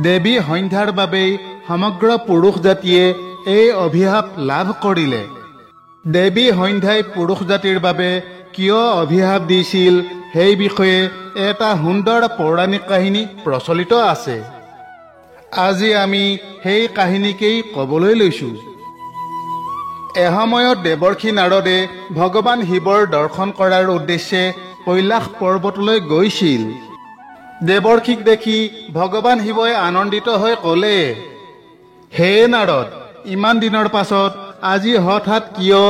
দেৱী সন্ধ্যাৰ বাবেই সমগ্ৰ পুৰুষ জাতিয়ে এই অভিশাপ লাভ কৰিলে। দেৱী সন্ধ্যাই পুৰুষ জাতিৰ বাবে কিয় অভিশাপ দিছিল সেই বিষয়ে এটা সুন্দৰ পৌৰাণিক কাহিনী প্ৰচলিত আছে। আজি আমি সেই কাহিনীকেই ক'বলৈ লৈছোঁ। এসময়ত দেৱৰ্ষি নাৰদে ভগৱান শিৱৰ দৰ্শন কৰাৰ উদ্দেশ্যে কৈলাশ পৰ্বতলৈ গৈছিল। দেৱৰ্ষিক দেখি ভগৱান শিৱই আনন্দিত হৈ ক'লে, হে নাৰদ, ইমান দিনৰ পাছত আজি হঠাৎ কিয়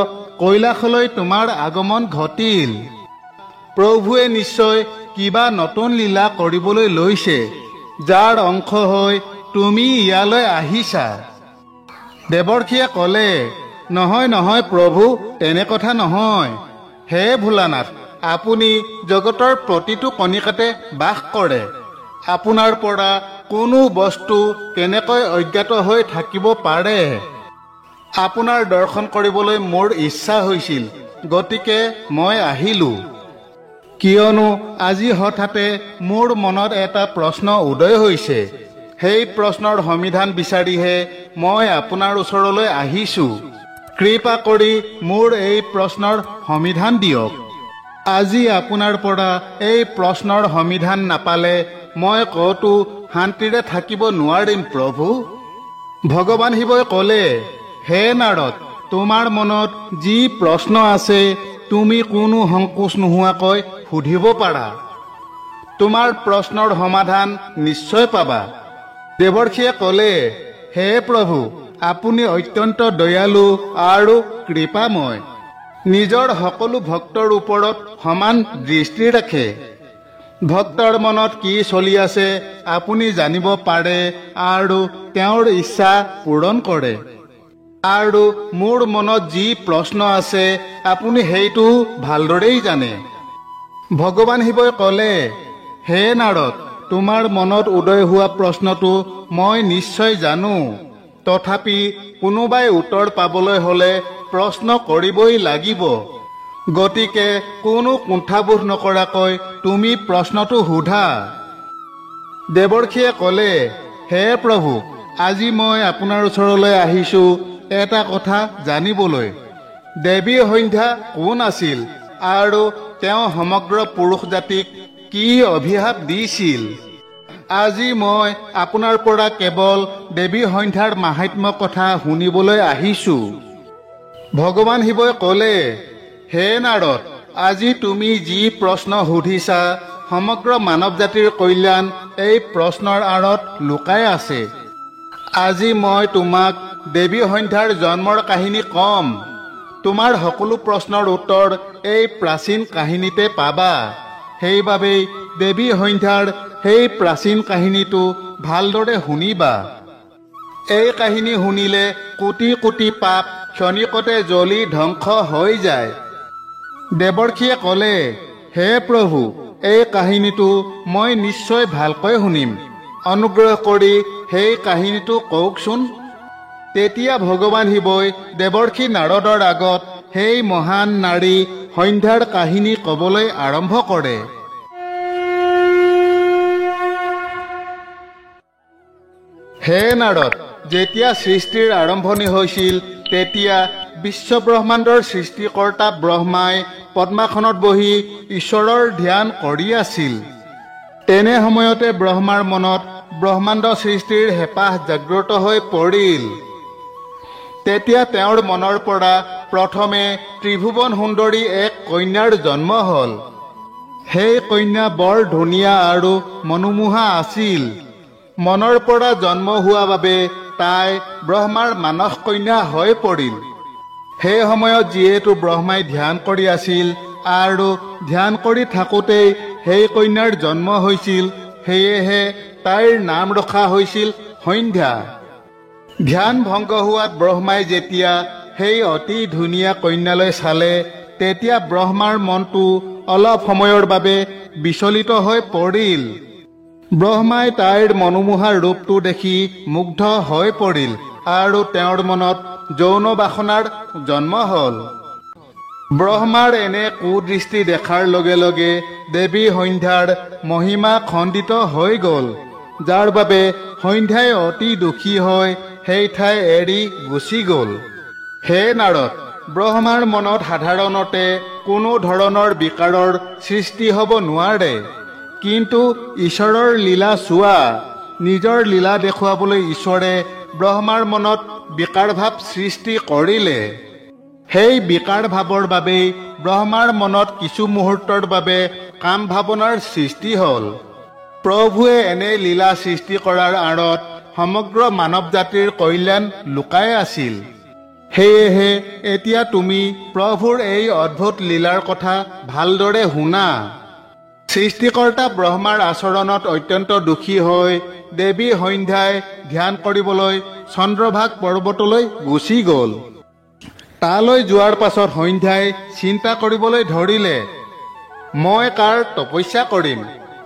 কৈলাশলৈ তোমাৰ আগমন ঘটিল? প্ৰভুৱে নিশ্চয় কিবা নতুন লীলা কৰিবলৈ লৈছে, যাৰ অংশ হৈ তুমি ইয়ালৈ আহিছা। দেৱৰ্ষিয়ে ক'লে, নহয় নহয় প্ৰভু, তেনে কথা নহয়। হে ভোলানাথ, আপুনি জগতৰ প্ৰতিটো কণিকাতে বাস কৰে। আপোনাৰ পৰা কোনো বস্তু কেনেকৈ অজ্ঞাত হৈ থাকিব পাৰে? আপোনাৰ দৰ্শন কৰিবলৈ মোৰ ইচ্ছা হৈছিল, গতিকে মই আহিলোঁ। কিয়নো আজি হঠাতে মোৰ মনত এটা প্ৰশ্ন উদয় হৈছে। সেই প্ৰশ্নৰ সমাধান বিচাৰিহে মই আপোনাৰ ওচৰলৈ আহিছোঁ। কৃপা কৰি মোৰ এই প্ৰশ্নৰ সমাধান দিয়ক। আজি আপোনাৰ পৰা এই প্ৰশ্নৰ সমাধান নাপালে মই ক'তো শান্তিৰে থাকিব নোৱাৰিম প্ৰভু। ভগৱান শিৱই ক'লে, হে নাৰদ, তোমাৰ মনত যি প্ৰশ্ন আছে তুমি কোনো সংকোচ নোহোৱাকৈ সুধিব পাৰা। তোমাৰ প্ৰশ্নৰ সমাধান নিশ্চয় পাবা। দেৱৰ্ষিয়ে ক'লে, হে প্ৰভু, আপুনি অত্যন্ত দয়ালু আৰু কৃপাময়। নিজৰ সকলো ভক্তৰ ওপৰত সমান দৃষ্টি ৰাখে। ভক্তৰ মনত কি চলি আছে আপুনি জানিব পাৰে আৰু তেওঁৰ ইচ্ছা পূৰণ কৰে। আৰু মোৰ মনত যি প্ৰশ্ন আছে আপুনি সেইটো ভালদৰেই জানে। ভগৱান শিৱই ক'লে, হে নাৰদ, তোমাৰ মনত উদয় হোৱা প্ৰশ্নটো মই নিশ্চয় জানো। তথাপি কোনোবাই উত্তৰ পাবলৈ হ'লে প্ৰশ্ন কৰিবই লাগিব। গতিকে কোনো কুণ্ঠাবোধ নকৰাকৈ তুমি প্ৰশ্নটো সোধা। দেৱৰ্ষিয়ে ক'লে, হে প্ৰভু, আজি মই আপোনাৰ ওচৰলৈ আহিছোঁ এটা কথা জানিবলৈ। দেৱী সন্ধ্যা কোন আছিল আৰু তেওঁ সমগ্ৰ পুৰুষ জাতিক কি অভিশাপ দিছিল? আজি মই আপোনাৰ পৰা কেৱল দেৱী সন্ধ্যাৰ মাহাত্ম্য কথা শুনিবলৈ আহিছোঁ। ভগৱান শিৱই ক'লে, হে নাৰদ, আজি তুমি যি প্ৰশ্ন সুধিছা সমগ্ৰ মানৱ জাতিৰ কল্যাণ এই প্ৰশ্নৰ আঁৰত লুকাই আছে। আজি মই তোমাক দেৱী সন্ধ্যাৰ জন্মৰ কাহিনী ক'ম। তোমাৰ সকলো প্ৰশ্নৰ উত্তৰ এই প্ৰাচীন কাহিনীতে পাবা। সেইবাবেই দেৱী সন্ধ্যাৰ সেই প্ৰাচীন কাহিনীটো ভালদৰে শুনিবা। এই কাহিনী শুনিলে কোটি কোটি পাপ ক্ষণিকতে জ্বলি ধ্বংস হৈ যায়। দেৱৰ্ষিয়ে ক'লে, হে প্ৰভু, এই কাহিনীটো মই নিশ্চয় ভালকৈ শুনিম। অনুগ্ৰহ কৰি সেই কাহিনীটো কওকচোন। তেতিয়া ভগৱান শিৱই দেৱৰ্ষি নাৰদৰ আগত সেই মহান নাৰী সন্ধ্যাৰ কাহিনী ক'বলৈ আৰম্ভ কৰে। হে নাৰদ, যেতিয়া সৃষ্টিৰ আৰম্ভণি হৈছিল তেতিয়া বিশ্বব্ৰহ্মাণ্ডৰ সৃষ্টিকৰ্তা ব্ৰহ্মাই পদ্মাসনত বহি ঈশ্বৰৰ ধ্যান কৰি আছিল। তেনে সময়তে ব্ৰহ্মাৰ মনত ব্ৰহ্মাণ্ড সৃষ্টিৰ হেঁপাহ জাগ্ৰত হৈ পৰিল। তেতিয়া তেওঁৰ মনৰ পৰা প্ৰথমে ত্ৰিভুৱন সুন্দৰী এক কন্যাৰ জন্ম হ'ল। সেই কন্যা বৰ ধুনীয়া আৰু মনোমোহা আছিল। মনৰ পৰা জন্ম হোৱা বাবে তাই ব্ৰহ্মাৰ মানস কন্যা হৈ পৰিল। সেই সময়ত যিহেতু ব্ৰহ্মাই ধ্যান কৰি আছিল আৰু ধ্যান কৰি থাকোঁতেই সেই কন্যাৰ জন্ম হৈছিল, সেয়েহে তাইৰ নাম ৰখা হৈছিল সন্ধ্যা। ধ্যান ভংগ হোৱাত ব্ৰহ্মাই যেতিয়া সেই অতি ধুনীয়া কন্যালৈ চালে তেতিয়া ব্ৰহ্মাৰ মনটো অলপ সময়ৰ বাবে বিচলিত হৈ পৰিল। ব্ৰহ্মাই তাইৰ মনোমোহা ৰূপটো দেখি মুগ্ধ হৈ পৰিল আৰু তেওঁৰ মনত যৌন বাসনাৰ জন্ম হ'ল। ব্ৰহ্মাৰ এনে কুদৃষ্টি দেখাৰ লগে লগে দেৱী সন্ধ্যাৰ মহিমা খণ্ডিত হৈ গ'ল। যাৰ বাবে সন্ধ্যাই অতি দুখী হৈ সেই ঠাই এৰি গুচি গ'ল। হে নাৰদ, ব্ৰহ্মাৰ মনত সাধাৰণতে কোনো ধৰণৰ বিকাৰৰ সৃষ্টি হ'ব নোৱাৰে, কিন্তু ঈশ্বৰৰ লীলা চোৱা। নিজৰ লীলা দেখুৱাবলৈ ঈশ্বৰে ব্ৰহ্মাৰ মনত বিকাৰ ভাৱ সৃষ্টি কৰিলে। সেই বিকাৰ ভাৱৰ বাবেই ব্ৰহ্মাৰ মনত কিছু মুহূৰ্তৰ বাবে কাম ভাৱনাৰ সৃষ্টি হ'ল। প্ৰভুৱে এনে লীলা সৃষ্টি কৰাৰ আঁৰত সমগ্ৰ মানৱ জাতিৰ কল্যাণ লুকাই আছিল। সেয়েহে এতিয়া তুমি প্ৰভুৰ এই অদ্ভুত লীলাৰ কথা ভালদৰে শুনা। সৃষ্টিকৰ্তা ব্ৰহ্মাৰ আচৰণত অত্যন্ত দুখী হৈ দেৱী সন্ধ্যাই ধ্যান কৰিবলৈ চন্দ্ৰভাগ পৰ্বতলৈ গুচি গ'ল। তালৈ যোৱাৰ পাছত সন্ধ্যাই চিন্তা কৰিবলৈ ধৰিলে, মই কাৰ তপস্যা কৰিম,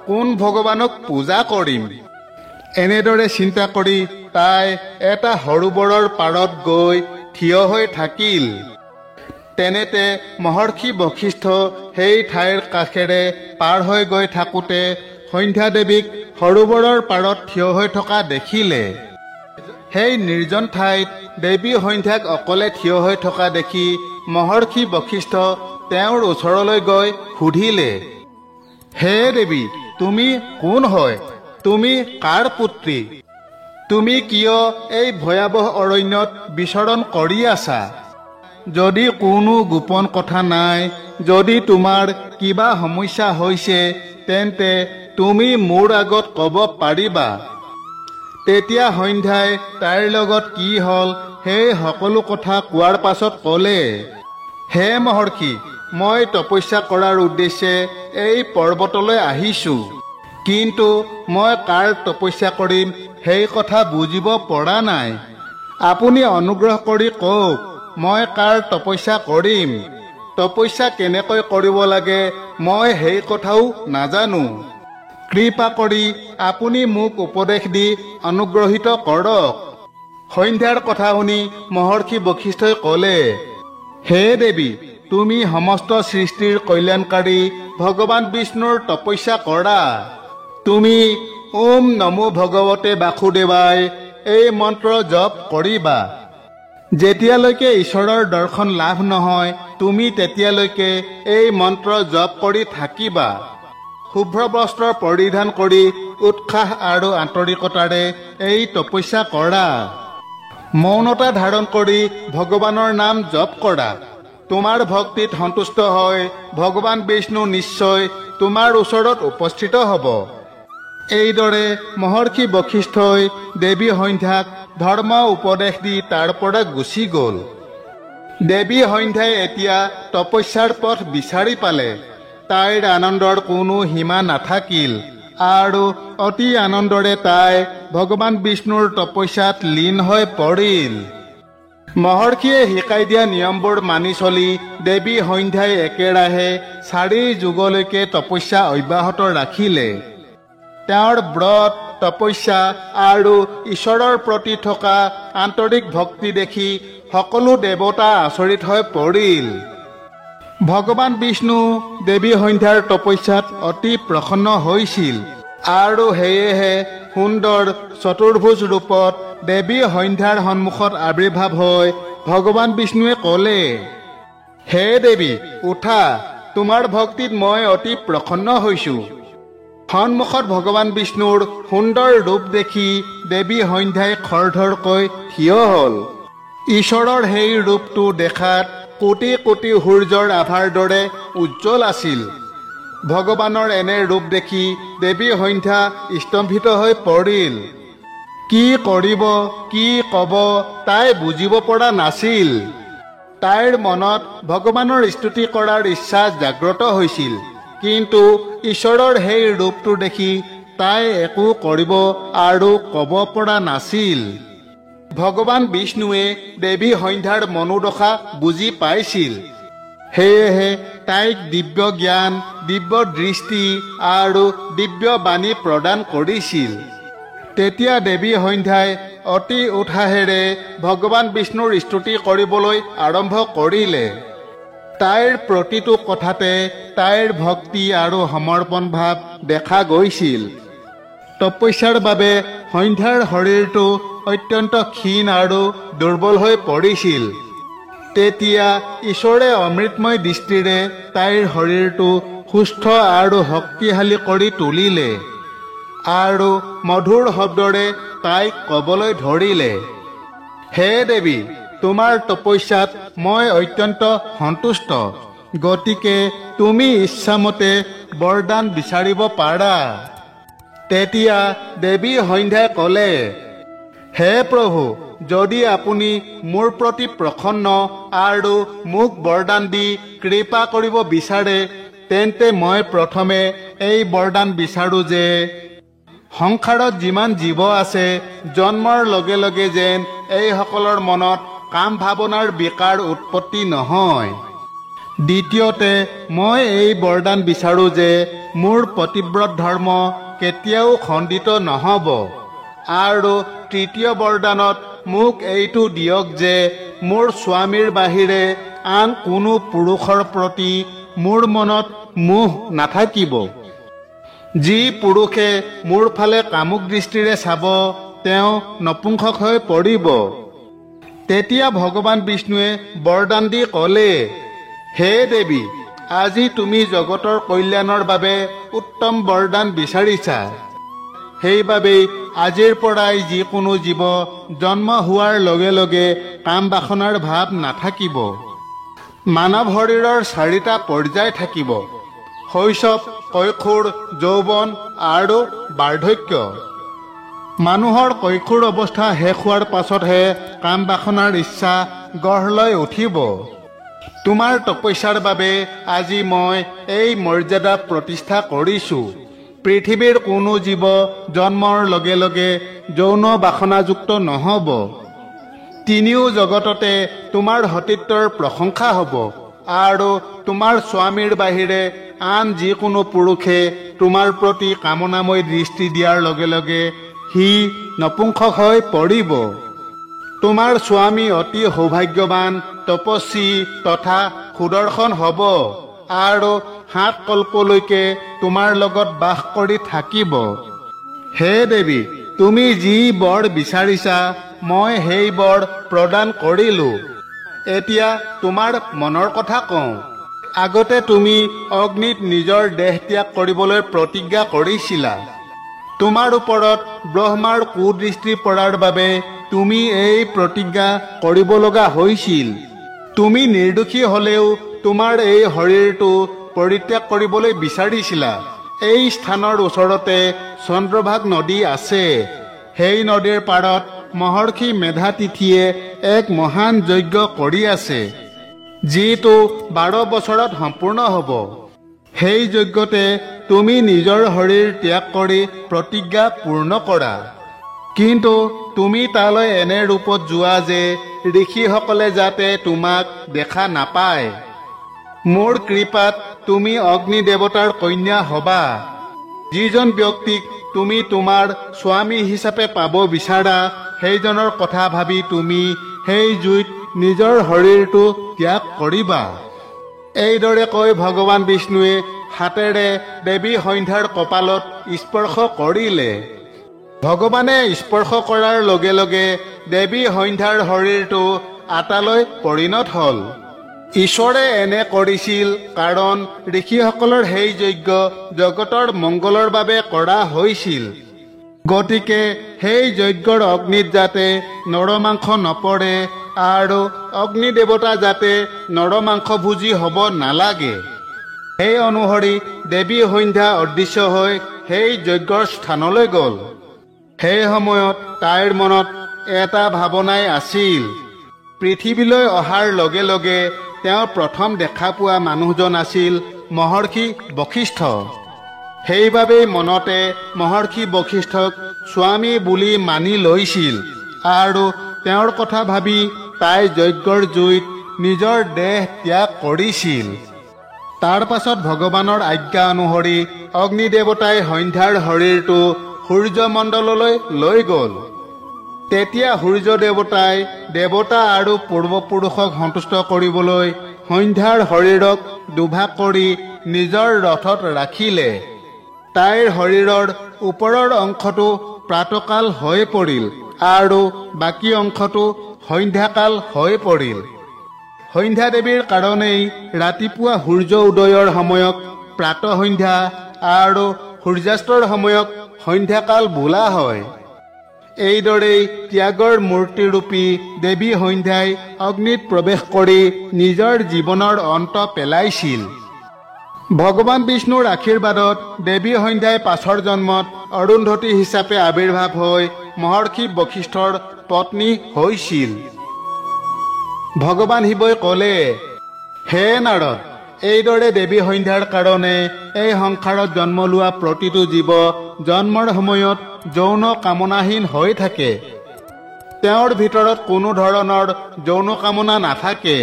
কোন ভগৱানক পূজা কৰিম। এনেদৰে চিন্তা কৰি তাই এটা সৰোবৰৰ পাৰত গৈ থিয় হৈ থাকিল। তেনেতে মহৰ্ষি বশিষ্ঠ সেই ঠাইৰ কাষেৰে পাৰ হৈ গৈ থাকোঁতে সন্ধ্যা দেৱীক সৰোবৰৰ পাৰত থিয় হৈ থকা দেখিলে। সেই নিৰ্জন ঠাইত দেৱী সন্ধ্যাক অকলে থিয় হৈ থকা দেখি মহৰ্ষি বশিষ্ঠ তেওঁৰ ওচৰলৈ গৈ সুধিলে, হে দেৱী, তুমি কোন হয়? তুমি কাৰ পুত্ৰী? তুমি কিয় এই ভয়াৱহ অৰণ্যত বিচৰণ কৰি আছা? যদি কোনো গোপন কথা নাই, যদি তোমাৰ কিবা সমস্যা হৈছে, তেন্তে তুমি মোৰ আগত ক'ব পাৰিবা। তেতিয়া সন্ধ্যাই তাইৰ লগত কি হ'ল সেই সকলো কথা কোৱাৰ পাছত ক'লে, হে মহৰ্ষি, মই তপস্যা কৰাৰ উদ্দেশ্যে এই পৰ্বতলৈ আহিছোঁ, কিন্তু মই কাৰ তপস্যা কৰিম সেই কথা বুজিব পৰা নাই। আপুনি অনুগ্ৰহ কৰি কওক, মই কাৰ তপস্যা কৰিম? তপস্যা কেনেকৈ কৰিব লাগে মই সেই কথাও নাজানো। কৃপা কৰি আপুনি মোক উপদেশ দি অনুগ্ৰহিত কৰক। সন্ধ্যাৰ কথা শুনি মহৰ্ষি বশিষ্ঠই ক'লে, হে দেৱী, তুমি সমস্ত সৃষ্টিৰ কল্যাণকাৰী ভগৱান বিষ্ণুৰ তপস্যা কৰা। তুমি ওম নমো ভগৱতে বাসুদেৱাই এই মন্ত্ৰ জপ কৰিবা। যেতিয়ালৈকে ঈশ্বৰৰ দৰ্শন লাভ নহয়, তুমি তেতিয়ালৈকে এই মন্ত্ৰ জপ কৰি থাকিবা। শুভ্ৰ বস্ত্ৰ পৰিধান কৰি উৎসাহ আৰু আন্তৰিকতাৰে এই তপস্যা কৰা। মৌনতা ধাৰণ কৰি ভগৱানৰ নাম জপ কৰা। তোমাৰ ভক্তিত সন্তুষ্ট হৈ ভগৱান বিষ্ণু নিশ্চয় তোমাৰ ওচৰত উপস্থিত হ'ব। এইদৰে মহৰ্ষি বশিষ্ঠই দেৱী সন্ধ্যাক ধৰ্ম উপদেশ দি তাৰ পৰা গুচি গ'ল। দেৱী সন্ধ্যাই এতিয়া তপস্যাৰ পথ বিচাৰি পালে। তাইৰ আনন্দৰ কোনো সীমা নাথাকিল আৰু অতি আনন্দৰে তাই ভগৱান বিষ্ণুৰ তপস্যাত লীন হৈ পৰিল। মহৰ্ষিয়ে শিকাই দিয়া নিয়মবোৰ মানি চলি দেৱী সন্ধ্যাই একেৰাহে 4 যুগলৈকে তপস্যা অব্যাহত ৰাখিলে। তেওঁৰ ব্ৰত, তপস্যা আৰু ঈশ্বৰৰ প্ৰতি থকা আন্তৰিক ভক্তি দেখি সকলো দেৱতা আচৰিত হৈ পৰিল। ভগৱান বিষ্ণু দেৱী সন্ধ্যাৰ তপস্যাত অতি প্ৰসন্ন হৈছিল আৰু সেয়েহে সুন্দৰ চতুৰ্ভুজ ৰূপত দেৱী সন্ধ্যাৰ সন্মুখত আৱিৰ্ভাৱ হৈ ভগৱান বিষ্ণুৱে ক'লে, হে দেৱী, উঠা, তোমাৰ ভক্তিত মই অতি প্ৰসন্ন হৈছোঁ। সন্মুখত ভগৱান বিষ্ণুৰ সুন্দৰ ৰূপ দেখি দেৱী সন্ধ্যাই খৰধৰকৈ থিয় হ'ল। ঈশ্বৰৰ সেই ৰূপটো দেখাত কোটি কোটি সূৰ্যৰ আভাৰ দৰে উজ্জ্বল আছিল। ভগৱানৰ এনে ৰূপ দেখি দেৱী সন্ধ্যা স্তম্ভিত হৈ পৰিল। কি কৰিব, কি ক'ব তাই বুজিব পৰা নাছিল। তাইৰ মনত ভগৱানৰ স্তুতি কৰাৰ ইচ্ছা জাগ্ৰত হৈছিল, কিন্তু ঈশ্বৰৰ সেই ৰূপটো দেখি তাই একো কৰিব আৰু ক'ব পৰা নাছিল। ভগৱান বিষ্ণুৱে দেৱী সন্ধ্যাৰ মনোদশা বুজি পাইছিল। সেয়েহে তাইক দিব্য জ্ঞান, দিব্য দৃষ্টি আৰু দিব্য বাণী প্ৰদান কৰিছিল। তেতিয়া দেৱী সন্ধ্যাই অতি উৎসাহেৰে ভগৱান বিষ্ণুৰ স্তুতি কৰিবলৈ আৰম্ভ কৰিলে। তাইৰ প্ৰতিটো কথাতে তাইৰ ভক্তি আৰু সমৰ্পণ ভাৱ দেখা গৈছিল। তপস্যাৰ বাবে সন্ধ্যাৰ শৰীৰটো অত্যন্ত ক্ষীণ আৰু দুৰ্বল হৈ পৰিছিল। তেতিয়া ঈশ্বৰে অমৃতময় দৃষ্টিৰে তাইৰ শৰীৰটো সুস্থ আৰু শক্তিশালী কৰি তুলিলে আৰু মধুৰ শব্দৰে তাইক ক'বলৈ ধৰিলে, হে দেৱী, তোমাৰ তপস্যাত মই অত্যন্ত সন্তুষ্ট, গতিকে তুমি ইচ্ছামতে বৰদান বিচাৰিব পাৰা। তেতিয়া দেৱী সন্ধ্যাই ক'লে, হে প্ৰভু, যদি আপুনি মোৰ প্ৰতি প্ৰসন্ন আৰু মোক বৰদান দি কৃপা কৰিব বিচাৰে, তেন্তে মই প্ৰথমে এই বৰদান বিচাৰোঁ যে সংসাৰত যিমান জীৱ আছে, জন্মৰ লগে লগে যেন এইসকলৰ মনত কাম ভাৱনাৰ বিকাৰ উৎপত্তি নহয়। দ্বিতীয়তে মই এই বৰদান বিচাৰোঁ যে মোৰ পতিব্ৰত ধৰ্ম কেতিয়াও খণ্ডিত নহ'ব। আৰু তৃতীয় বৰদানত মোক এইটো দিয়ক যে মোৰ স্বামীৰ বাহিৰে আন কোনো পুৰুষৰ প্ৰতি মোৰ মনত মোহ নাথাকিব। যি পুৰুষে মোৰ ফালে কামুক দৃষ্টিৰে চাব, তেওঁ নপুংসক হৈ পৰিব। তেতিয়া ভগৱান বিষ্ণুৱে বৰদান দি ক'লে, হে দেৱী, আজি তুমি জগতৰ কল্যাণৰ বাবে উত্তম বৰদান বিচাৰিছা। সেইবাবেই আজিৰ পৰাই যিকোনো জীৱ জন্ম হোৱাৰ লগে লগে কাম বাসনাৰ ভাৱ নাথাকিব। মানৱ শৰীৰৰ 4টা পৰ্যায় থাকিব: শৈশৱ, কৈশোৰ, যৌৱন আৰু বাৰ্ধক্য। মানুহৰ কৈশোৰ অৱস্থা শেষ হোৱাৰ পাছতহে কাম বাসনাৰ ইচ্ছা গঢ় লৈ উঠিব। তোমাৰ তপস্যাৰ বাবে আজি মই এই মৰ্যাদা প্ৰতিষ্ঠা কৰিছোঁ। পৃথিৱীৰ কোনো জীৱ জন্মৰ লগে লগে যৌন বাসনাযুক্ত নহ'ব। তিনিও জগততে তোমাৰ সতীত্বৰ প্ৰশংসা হ'ব আৰু তোমাৰ স্বামীৰ বাহিৰে আন যিকোনো পুৰুষে তোমাৰ প্ৰতি কামনাময় দৃষ্টি দিয়াৰ লগে লগে সি নপুংসক হৈ পৰিব। তোমাৰ স্বামী অতি সৌভাগ্যৱান, তপস্বী তথা সুদৰ্শন হ'ব আৰু 7 কল্পলৈকে তোমাৰ লগত বাস কৰি থাকিব। হে দেৱী, তুমি যি বৰ বিচাৰিছা মই সেই বৰ প্ৰদান কৰিলোঁ। এতিয়া তোমাৰ মনৰ কথা কওঁ। আগতে তুমি অগ্নিত নিজৰ দেহ ত্যাগ কৰিবলৈ প্ৰতিজ্ঞা কৰিছিলা। তোমাৰ ওপৰত ব্ৰহ্মাৰ কুদৃষ্টি পৰাৰ বাবে তুমি এই প্ৰতিজ্ঞা কৰিব লগা হৈছিল। তুমি নিৰ্দোষী হ'লেও তোমাৰ এই শৰীৰটো পৰিত্যাগ কৰিবলৈ বিচাৰিছিলা। এই স্থানৰ ওচৰতে চন্দ্ৰভাগ নদী আছে। সেই নদীৰ পাৰত মহৰ্ষি মেধাতিথিয়ে এক মহান যজ্ঞ কৰি আছে, যিটো 12 বছৰত সম্পূৰ্ণ হ'ব। সেই যজ্ঞতে তুমি নিজৰ শৰীৰ ত্যাগ কৰি প্ৰতিজ্ঞা পূৰ্ণ কৰা। কিন্তু তুমি তালৈ এনে ৰূপত যোৱা যে ঋষিসকলে যাতে তোমাক দেখা নাপায়। মোৰ কৃপাত তুমি অগ্নি দেৱতাৰ কন্যা হবা। যিজন ব্যক্তিক তুমি তোমাৰ স্বামী হিচাপে পাব বিচাৰা, সেইজনৰ কথা ভাবি তুমি সেই জুইত নিজৰ শৰীৰটো ত্যাগ কৰিবা। এইদৰে কৈ ভগৱান বিষ্ণুৱে হাতেৰে দেৱী সন্ধ্যাৰ কপালত স্পৰ্শ কৰিলে। ভগৱানে স্পৰ্শ কৰাৰ লগে লগে দেৱী সন্ধ্যাৰ শৰীৰটো আটালৈ পৰিণত হ'ল। ঈশ্বৰে এনে কৰিছিল কাৰণ ঋষিসকলৰ সেই যজ্ঞ জগতৰ মংগলৰ বাবে কৰা হৈছিল। গতিকে সেই যজ্ঞৰ অগ্নিত যাতে নৰমাংস নপৰে আৰু অগ্নি দেৱতা যাতে নৰমাংসভোজী হ'ব নালাগে। সেই অনুসৰি দেৱী সন্ধ্যা অদৃশ্য হৈ সেই যজ্ঞৰ স্থানলৈ গ'ল। সেই সময়ত তাইৰ মনত এটা ভাৱনাই আছিল। পৃথিৱীলৈ অহাৰ লগে লগে তেওঁ প্ৰথম দেখা পোৱা মানুহজন আছিল মহৰ্ষি বশিষ্ঠ। সেইবাবেই মনতে মহৰ্ষি বশিষ্ঠক স্বামী বুলি মানি লৈছিল আৰু তেওঁৰ কথা ভাবি তাই যজ্ঞৰ জুইত নিজৰ দেহ ত্যাগ কৰিছিল। তাৰ পাছত ভগৱানৰ আজ্ঞা অনুসৰি অগ্নি দেৱতাই সন্ধ্যাৰ শৰীৰটো সূৰ্যমণ্ডললৈ লৈ গ'ল। তেতিয়া সূৰ্য দেৱতাই দেৱতা আৰু পূৰ্বপুৰুষক সন্তুষ্ট কৰিবলৈ সন্ধ্যাৰ শৰীৰক দুভাগ কৰি নিজৰ ৰথত ৰাখিলে। তাইৰ শৰীৰৰ ওপৰৰ অংশটো প্ৰাতকাল হৈ পৰিল আৰু বাকী অংশটো সন্ধ্যাকাল হৈ পৰিল। সন্ধ্যা দেৱীৰ কাৰণেই ৰাতিপুৱা সূৰ্য উদয়ৰ সময়ক প্ৰাত সন্ধ্যা আৰু সূৰ্যাস্তৰ সময়ক সন্ধ্যাকাল বোলা হয়। এইদৰেই ত্যাগৰ মূৰ্তিৰূপী দেৱী সন্ধ্যাই অগ্নিত প্ৰৱেশ কৰি নিজৰ জীৱনৰ অন্ত পেলাইছিল। ভগৱান বিষ্ণুৰ আশীৰ্বাদত দেৱী সন্ধ্যাই পাছৰ জন্মত অৰুন্ধতী হিচাপে আৱিৰ্ভাৱ হৈ মহৰ্ষি বশিষ্ঠৰ পত্নী হৈছিল। ভগৱান শিৱই ক'লে, হে নাৰদ, এইদৰে দেৱী সন্ধ্যাৰ কাৰণে এই সংসাৰত জন্ম লোৱা প্ৰতিটো জীৱ জন্মৰ সময়ত যৌন কামনাহীন হৈ থাকে। তেওঁৰ ভিতৰত কোনো ধৰণৰ যৌন কামনা নাথাকে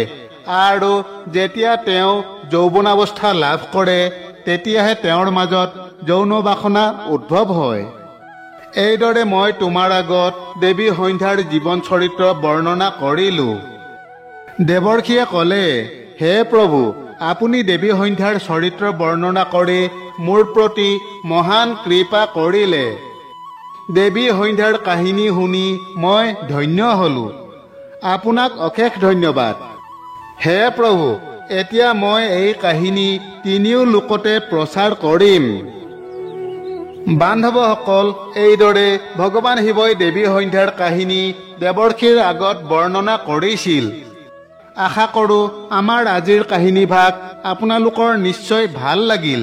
আৰু যেতিয়া তেওঁ যৌৱনাৱস্থা লাভ কৰে তেতিয়াহে তেওঁৰ মাজত যৌন বাসনা উদ্ভৱ হয়। এইদৰে মই তোমাৰ আগত দেৱী সন্ধ্যাৰ জীৱন চৰিত্ৰ বৰ্ণনা কৰিলোঁ। দেৱৰ্ষিয়ে ক'লে, হে প্ৰভু, আপুনি দেৱী সন্ধ্যাৰ চৰিত্ৰ বৰ্ণনা কৰি মোৰ প্ৰতি মহান কৃপা কৰিলে। দেৱী সন্ধ্যাৰ কাহিনী শুনি মই ধন্য হলোঁ। আপোনাক অশেষ ধন্যবাদ। হে প্ৰভু, এতিয়া মই এই কাহিনী তিনিও লোকতে প্ৰচাৰ কৰিম। বান্ধৱসকল, এইদৰে ভগৱান শিৱই দেৱী সন্ধ্যাৰ কাহিনী দেৱৰ্ষিৰ আগত বৰ্ণনা কৰিছিল। আশা কৰোঁ আমাৰ আজিৰ কাহিনীভাগ আপোনালোকৰ নিশ্চয় ভাল লাগিল।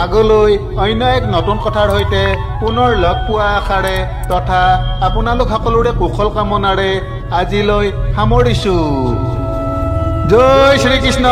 আগলৈ অন্য এক নতুন কথাৰ সৈতে পুনৰ লগ পোৱা আশাৰে তথা আপোনালোক সকলোৰে কুশল কামনাৰে আজিলৈ সামৰিছোঁ। জয় শ্ৰীকৃষ্ণ।